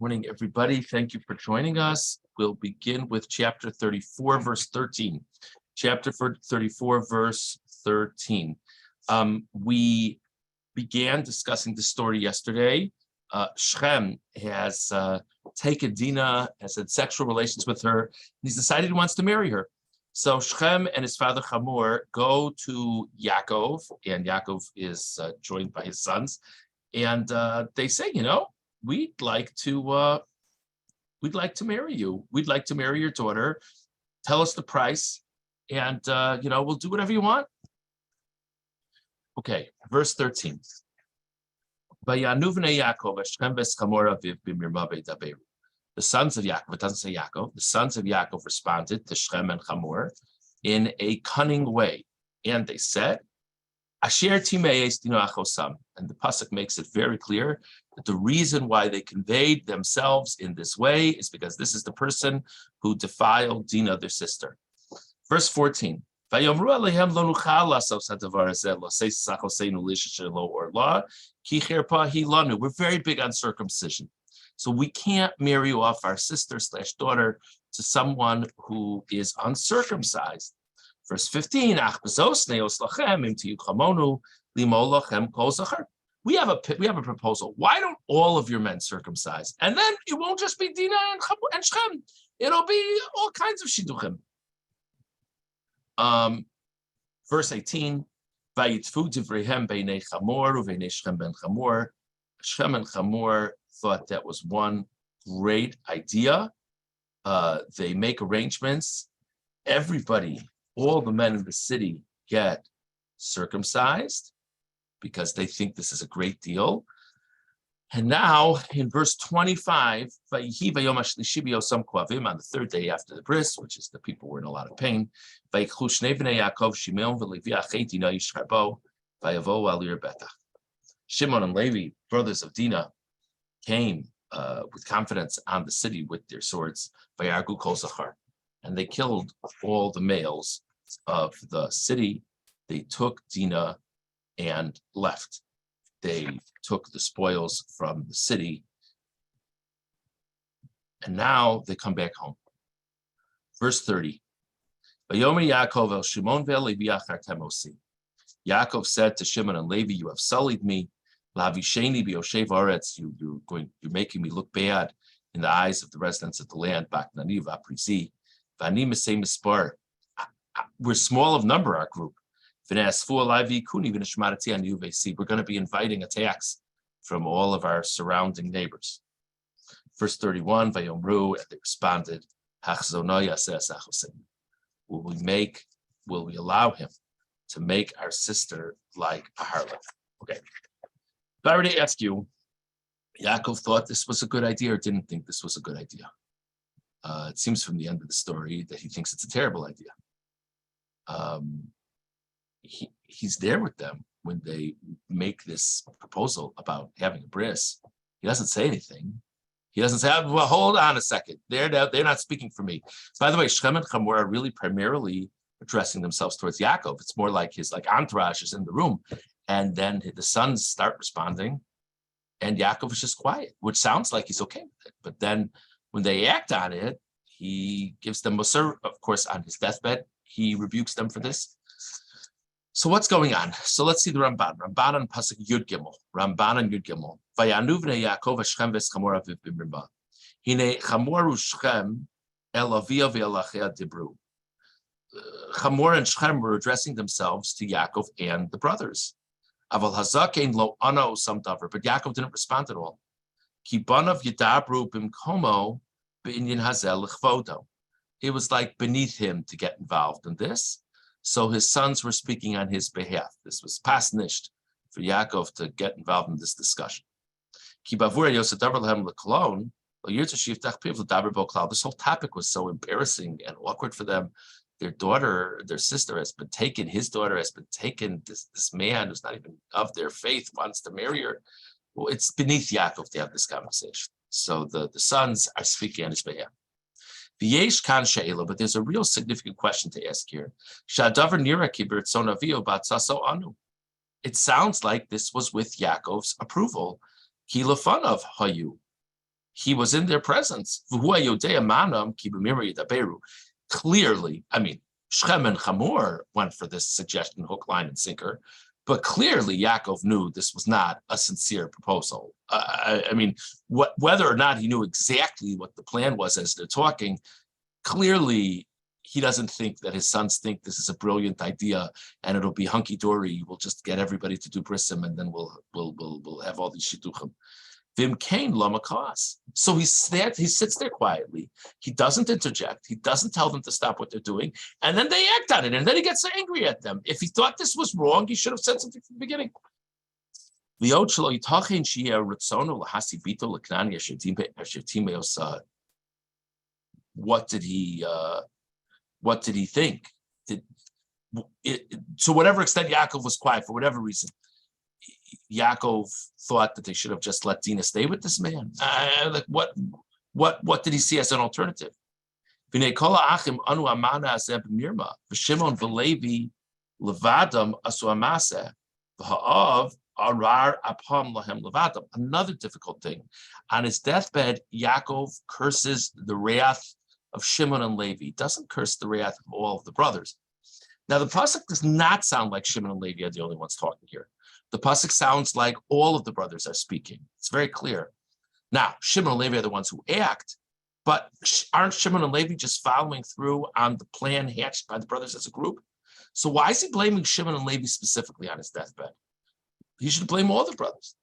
Morning, everybody. Thank you for joining us. We'll begin with chapter 34, verse 13. Chapter 34, verse 13. We began discussing the story yesterday. Shechem has taken Dinah, has had sexual relations with her, and he's decided he wants to marry her. So Shechem and his father Hamor go to Yaakov, and Yaakov is joined by his sons, and they say, we'd like to marry you. We'd like to marry your daughter. Tell us the price, and we'll do whatever you want. Okay, verse 13. The sons of Yaakov, it doesn't say Yaakov, the sons of Yaakov responded to Shechem and Hamor in a cunning way. And they said, Asher timeis dino achosam. And the pasuk makes it very clear that the reason why they conveyed themselves in this way is because this is the person who defiled Dinah, their sister. Verse 14. We're very big on circumcision. So we can't marry off our sister/daughter to someone who is uncircumcised. Verse 15, we have a proposal. Why don't all of your men circumcise? And then it won't just be Dinah and Shechem. It'll be all kinds of shidduchim. Verse 18, Shechem and Hamor thought that was one great idea. They make arrangements. Everybody, all the men in the city get circumcised because they think this is a great deal. And now in verse 25, on the third day after the bris, which is the people were in a lot of pain, Shimon and Levi, brothers of Dinah, came with confidence on the city with their swords, and they killed all the males of the city. They took Dinah and left. They took the spoils from the city, and now they come back home. Verse 30. Yaakov said to Shimon and Levi, you have sullied me. You're making me look bad in the eyes of the residents of the land. We're small of number, our group. We're going to be inviting attacks from all of our surrounding neighbors. Verse 31, and they responded, will we allow him to make our sister like a harlot? Okay. I already asked you, Yaakov thought this was a good idea or didn't think this was a good idea. It seems from the end of the story that he thinks it's a terrible idea. He's there with them when they make this proposal about having a bris. He doesn't say anything. He doesn't say, well, hold on a second. They're not speaking for me. By the way, Shechem and Hamor are really primarily addressing themselves towards Yaakov. It's more like his entourage is in the room. And then the sons start responding, and Yaakov is just quiet, which sounds like he's okay with it. But then when they act on it, he gives them Musar. Of course, on his deathbed, he rebukes them for this. So what's going on? So let's see the Ramban. Ramban on Pasuk Yud Gimel. Ramban on Yud Gimel. Vayanu v'nei Yaakov Shechem v'Hamor aviv b'mirba. Hine Hamor u'Shechem el avia v'elachea dibru. Hamor and Shechem were addressing themselves to Yaakov and the brothers. Aval hazakein lo ana osam davar, but Yaakov didn't respond at all. Ki banav yidabru b'mkomo b'inyan hazel l'chvodo. It was like beneath him to get involved in this. So his sons were speaking on his behalf. This was pasnished for Yaakov to get involved in this discussion. This whole topic was so embarrassing and awkward for them. Their sister has been taken, his daughter has been taken, this man who's not even of their faith wants to marry her. Well, it's beneath Yaakov to have this conversation. So the sons are speaking on his behalf. But there's a real significant question to ask here. It sounds like this was with Yaakov's approval. he was in their presence. Clearly, I mean, Shechem and Hamor went for this suggestion, hook, line, and sinker, but clearly Yaakov knew this was not a sincere proposal. I mean, whether or not he knew exactly what the plan was as they're talking, clearly he doesn't think that his sons think this is a brilliant idea and it'll be hunky-dory. We'll just get everybody to do brisim and then we'll have all these shidduchim. Vim kain lamakas. So he sits there quietly. He doesn't interject. He doesn't tell them to stop what they're doing. And then they act on it. And then he gets angry at them. If he thought this was wrong, he should have said something from the beginning. What did he think? To whatever extent Yaakov was quiet, for whatever reason, Yaakov thought that they should have just let Dinah stay with this man. Like what did he see as an alternative? Shimon v'Levi levadam asu amase v'ha'av arar apam lahem levadam. Another difficult thing. On his deathbed, Yaakov curses the wrath of Shimon and Levi. He doesn't curse the wrath of all of the brothers. Now, the pasuk does not sound like Shimon and Levi are the only ones talking here. The pasuk sounds like all of the brothers are speaking. It's very clear. Now, Shimon and Levi are the ones who act, but aren't Shimon and Levi just following through on the plan hatched by the brothers as a group? So why is he blaming Shimon and Levi specifically on his deathbed? He should blame all the brothers.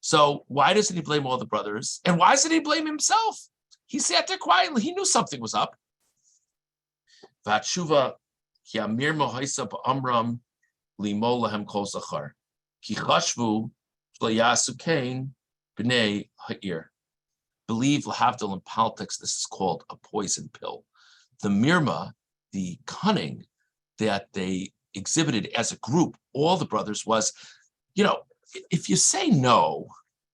So why doesn't he blame all the brothers? And why doesn't he blame himself? He sat there quietly. He knew something was up. Vatshuva ki amir mohaisa ba'amram limo lahem kol zachar. Ki chashvu shlo kain b'nei ha'ir. Believe lahavdil in politics, this is called a poison pill. The mirma, the cunning that they exhibited as a group, all the brothers, was, if you say no,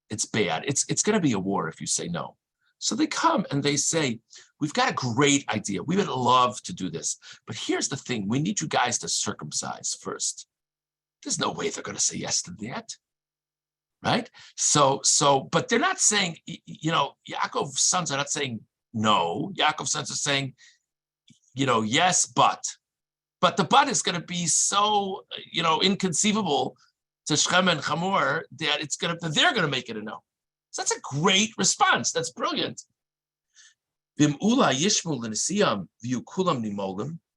it's bad. It's going to be a war if you say no. So they come and they say, we've got a great idea. We would love to do this. But here's the thing. We need you guys to circumcise first. There's no way they're going to say yes to that. Right? So, but they're not saying, Yaakov's sons are not saying no. Yaakov's sons are saying, yes, but the but is going to be so, inconceivable to Shechem and Hamor that they're going to make it a no. So that's a great response. That's brilliant.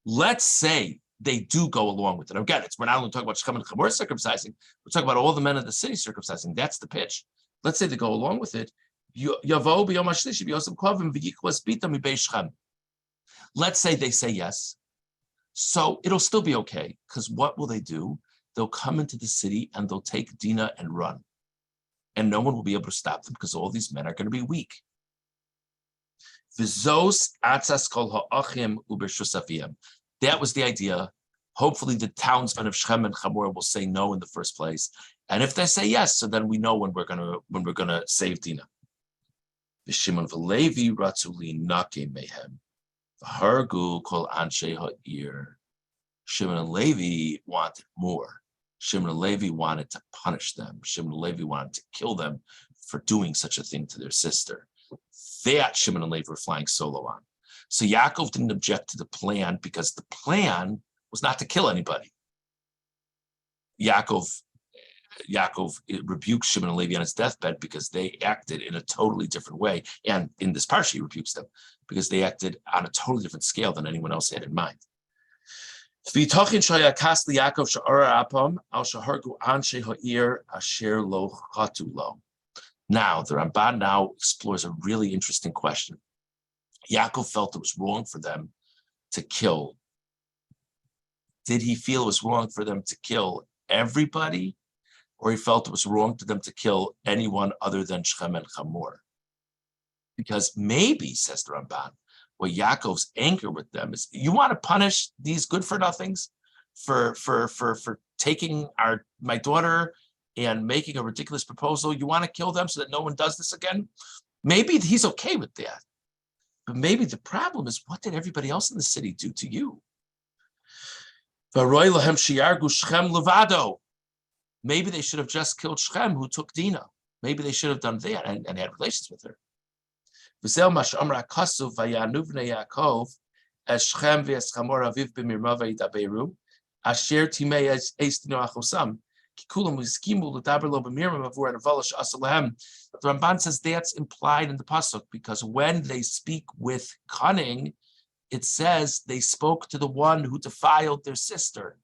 Let's say they do go along with it. Again, we're not only talking about Shechem and Hamor circumcising, we're talking about all the men of the city circumcising. That's the pitch. Let's say they go along with it. Let's say they say yes. So it'll still be okay, because what will they do? They'll come into the city and they'll take Dinah and run. And no one will be able to stop them because all these men are going to be weak. That was the idea. Hopefully the townsmen of Shechem and Hamor will say no in the first place. And if they say yes, so then we know when we're gonna save Dinah. Shimon v'Levi ratzuli nake mehem. V'hargu kol anshe ha'ir. Shimon and Levi wanted more. Shimon and Levi wanted to punish them. Shimon and Levi wanted to kill them for doing such a thing to their sister. That Shimon and Levi were flying solo on. So Yaakov didn't object to the plan because the plan was not to kill anybody. Yaakov rebukes Shimon and Levi on his deathbed because they acted in a totally different way. And in this parsha, he rebukes them because they acted on a totally different scale than anyone else had in mind. Now, the Ramban now explores a really interesting question. Yaakov felt it was wrong for them to kill. Did he feel it was wrong for them to kill everybody, or he felt it was wrong for them to kill anyone other than Shechem and Hamor? Because maybe, says the Ramban, what Yaakov's anger with them is, you want to punish these good-for-nothings for taking my daughter and making a ridiculous proposal? You want to kill them so that no one does this again? Maybe he's okay with that. But maybe the problem is, what did everybody else in the city do to you? Maybe they should have just killed Shechem, who took Dinah. Maybe they should have done that and had relations with her. V'zel mash amra kasu vayanu v'nei Yaakov as Shechem v'es Chamor aviv b'mirma v'yidaberu asher timei es estino achosam kikulam u'skimu l'daber lo b'mirma avur and avalash asalahem. The Ramban says that's implied in the pasuk because when they speak with cunning, it says they spoke to the one who defiled their sister.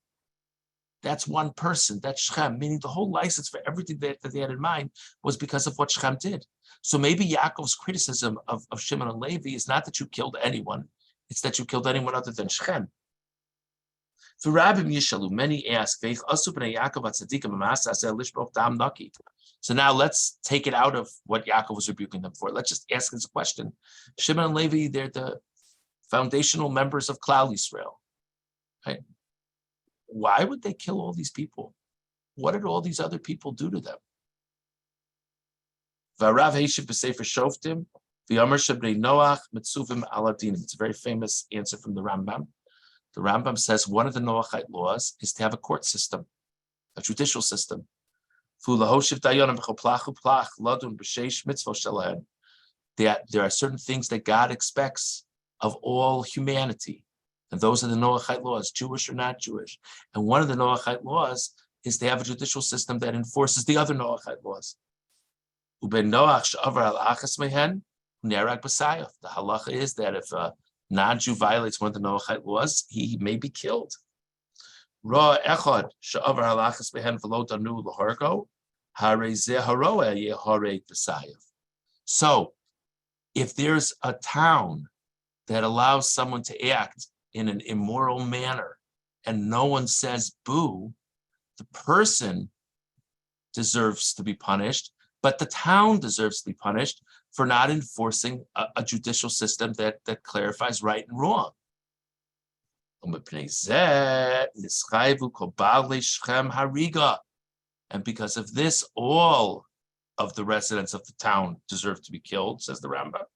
That's one person, that's Shechem, meaning the whole license for everything that they had in mind was because of what Shechem did. So maybe Yaakov's criticism of Shimon and Levi is not that you killed anyone, it's that you killed anyone other than Shechem. For Rabbim Yishalu, many ask, so now let's take it out of what Yaakov was rebuking them for. Let's just ask this question. Shimon and Levi, they're the foundational members of Klal Yisrael. Right? Why would they kill all these people? What did all these other people do to them? It's a very famous answer from the Rambam. The Rambam says one of the Noachite laws is to have a court system, a judicial system. That there are certain things that God expects of all humanity. And those are the Noachite laws, Jewish or not Jewish. And one of the Noachite laws is to have a judicial system that enforces the other Noachite laws. The halacha is that if a non-Jew violates one of the Noachite laws, he may be killed. So, if there's a town that allows someone to act in an immoral manner and no one says boo, the person deserves to be punished, but the town deserves to be punished for not enforcing a judicial system that clarifies right and wrong. And because of this, all of the residents of the town deserve to be killed, says the Rambam.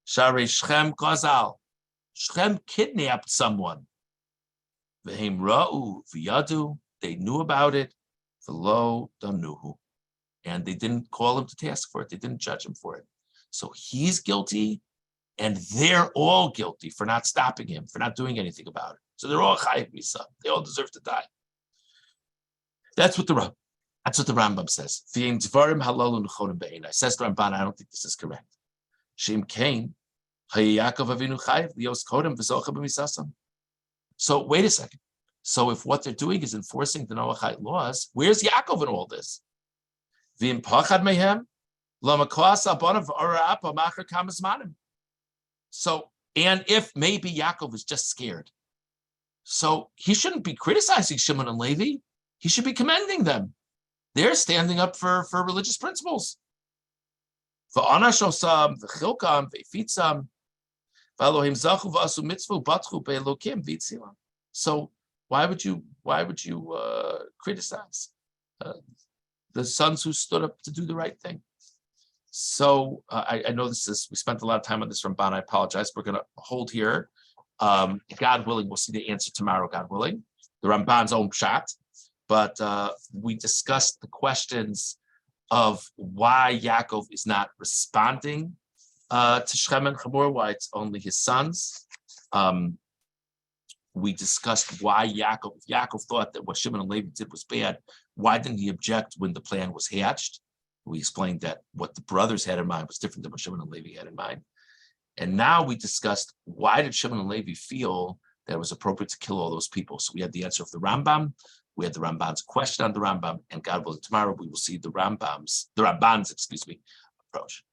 Sharei Shechem Gazal. Shechem kidnapped someone. V'hem ra'u v'yadu. They knew about it. V'lo danuhu. And they didn't call him to task for it. They didn't judge him for it. So he's guilty, and they're all guilty for not stopping him, for not doing anything about it. So they're all chayiv misa. They all deserve to die. That's what the Rambam says. V'hem dvarim halalun nechonim be'enai. Says the Ramban, I don't think this is correct. Shem Kain. So wait a second. So if what they're doing is enforcing the Noachite laws, where's Yaakov in all this? So, and if maybe Yaakov is just scared, so he shouldn't be criticizing Shimon and Levi. He should be commending them. They're standing up for religious principles. So why would you criticize the sons who stood up to do the right thing? So I know we spent a lot of time on this Ramban. I apologize. We're going to hold here. God willing, we'll see the answer tomorrow, God willing. The Ramban's own pshat. But we discussed the questions of why Yaakov is not responding to Shechem and Hamor, why it's only his sons. We discussed why Yaakov thought that what Shimon and Levi did was bad. Why didn't he object when the plan was hatched? We explained that what the brothers had in mind was different than what Shimon and Levi had in mind. And now we discussed why did Shimon and Levi feel that it was appropriate to kill all those people. So we had the answer of the Rambam. We had the Ramban's question on the Rambam, and God willing, tomorrow we will see the Ramban's approach.